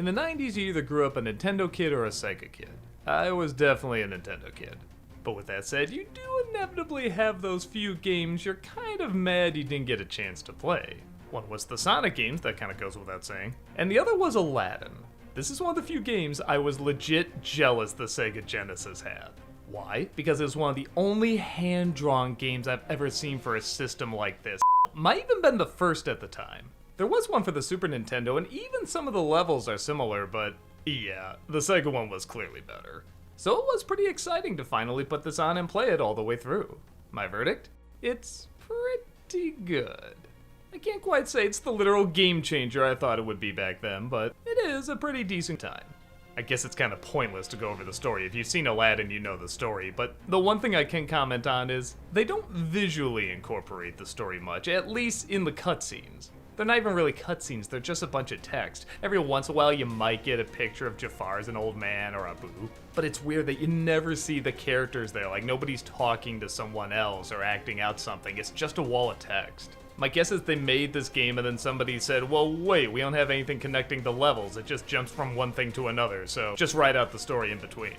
In the 90s, you either grew up a Nintendo kid or a Sega kid. I was definitely a Nintendo kid. But with that said, you do inevitably have those few games you're kind of mad you didn't get a chance to play. One was the Sonic games, that kind of goes without saying, and the other was Aladdin. This is one of the few games I was legit jealous the Sega Genesis had. Why? Because it was one of the only hand-drawn games I've ever seen for a system like this. Might even been the first at the time. There was one for the Super Nintendo, and even some of the levels are similar, but yeah, the Sega one was clearly better. So it was pretty exciting to finally put this on and play it all the way through. My verdict? It's pretty good. I can't quite say it's the literal game changer I thought it would be back then, but it is a pretty decent time. I guess it's kind of pointless to go over the story. If you've seen Aladdin, you know the story, but the one thing I can comment on is they don't visually incorporate the story much, at least in the cutscenes. They're not even really cutscenes, they're just a bunch of text. Every once in a while you might get a picture of Jafar as an old man or Abu, but it's weird that you never see the characters there, like nobody's talking to someone else or acting out something, it's just a wall of text. My guess is they made this game and then somebody said, well wait, we don't have anything connecting the levels, it just jumps from one thing to another, so just write out the story in between.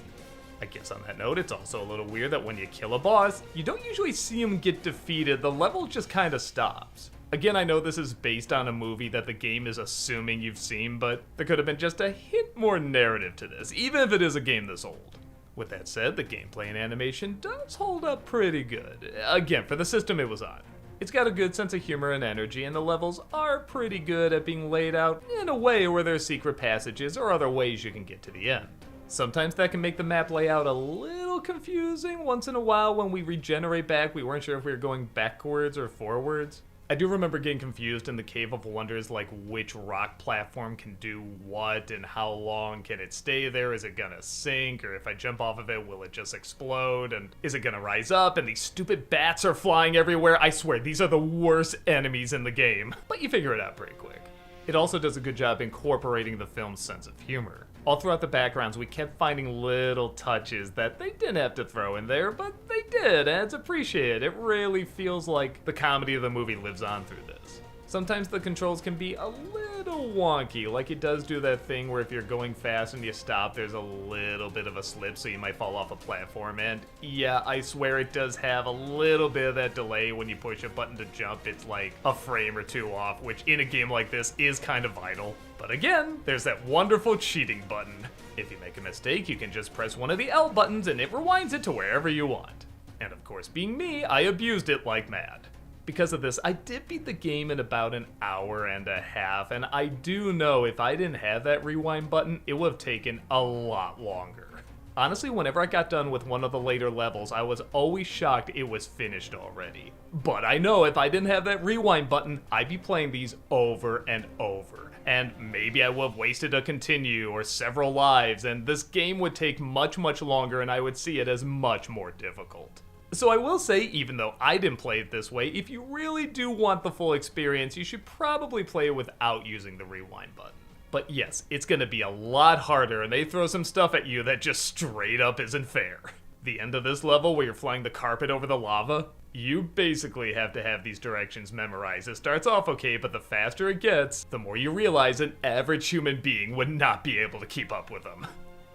I guess on that note, it's also a little weird that when you kill a boss, you don't usually see him get defeated, the level just kinda stops. Again, I know this is based on a movie that the game is assuming you've seen, but there could have been just a hint more narrative to this, even if it is a game this old. With that said, the gameplay and animation does hold up pretty good. Again, for the system it was on. It's got a good sense of humor and energy, and the levels are pretty good at being laid out in a way where there's secret passages or other ways you can get to the end. Sometimes that can make the map layout a little confusing. Once in a while when we regenerate back, we weren't sure if we were going backwards or forwards. I do remember getting confused in the Cave of Wonders, like which rock platform can do what and how long can it stay there, is it gonna sink, or if I jump off of it, will it just explode, and is it gonna rise up, and these stupid bats are flying everywhere. I swear, these are the worst enemies in the game, but you figure it out pretty quick. It also does a good job incorporating the film's sense of humor. All throughout the backgrounds, we kept finding little touches that they didn't have to throw in there, but they did, and it's appreciated. It really feels like the comedy of the movie lives on through this. Sometimes the controls can be a little wonky, like it does do that thing where if you're going fast and you stop, there's a little bit of a slip, so you might fall off a platform, and yeah, I swear it does have a little bit of that delay when you push a button to jump. It's like a frame or two off, which in a game like this is kind of vital. But again, there's that wonderful cheating button. If you make a mistake, you can just press one of the L buttons and it rewinds it to wherever you want. And of course, being me, I abused it like mad. Because of this, I did beat the game in about an hour and a half, and I do know if I didn't have that rewind button, it would have taken a lot longer. Honestly, whenever I got done with one of the later levels, I was always shocked it was finished already. But I know if I didn't have that rewind button, I'd be playing these over and over. And maybe I would have wasted a continue or several lives, and this game would take much, much longer, and I would see it as much more difficult. So I will say, even though I didn't play it this way, if you really do want the full experience, you should probably play it without using the rewind button. But yes, it's gonna be a lot harder, and they throw some stuff at you that just straight up isn't fair. The end of this level, where you're flying the carpet over the lava, you basically have to have these directions memorized. It starts off okay, but the faster it gets, the more you realize an average human being would not be able to keep up with them.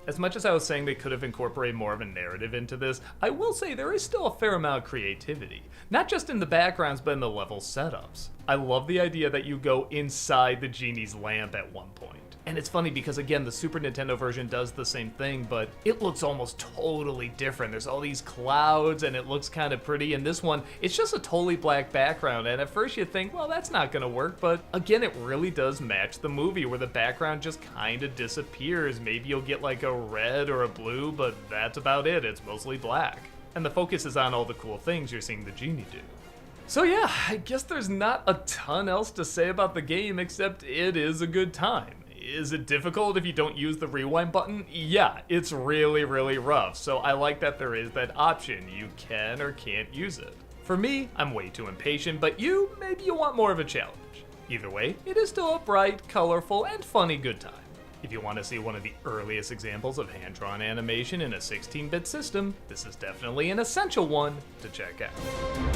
As much as I was saying they could have incorporated more of a narrative into this, I will say there is still a fair amount of creativity. Not just in the backgrounds, but in the level setups. I love the idea that you go inside the genie's lamp at one point. And it's funny because, again, the Super Nintendo version does the same thing, but it looks almost totally different. There's all these clouds, and it looks kind of pretty. And this one, it's just a totally black background. And at first you think, well, that's not gonna work. But again, it really does match the movie, where the background just kind of disappears. Maybe you'll get like a red or a blue, but that's about it. It's mostly black. And the focus is on all the cool things you're seeing the genie do. So yeah, I guess there's not a ton else to say about the game, except it is a good time. Is it difficult if you don't use the rewind button? Yeah, it's really, really rough, so I like that there is that option. You can or can't use it. For me, I'm way too impatient, but maybe you want more of a challenge. Either way, it is still a bright, colorful, and funny good time. If you want to see one of the earliest examples of hand-drawn animation in a 16-bit system, this is definitely an essential one to check out.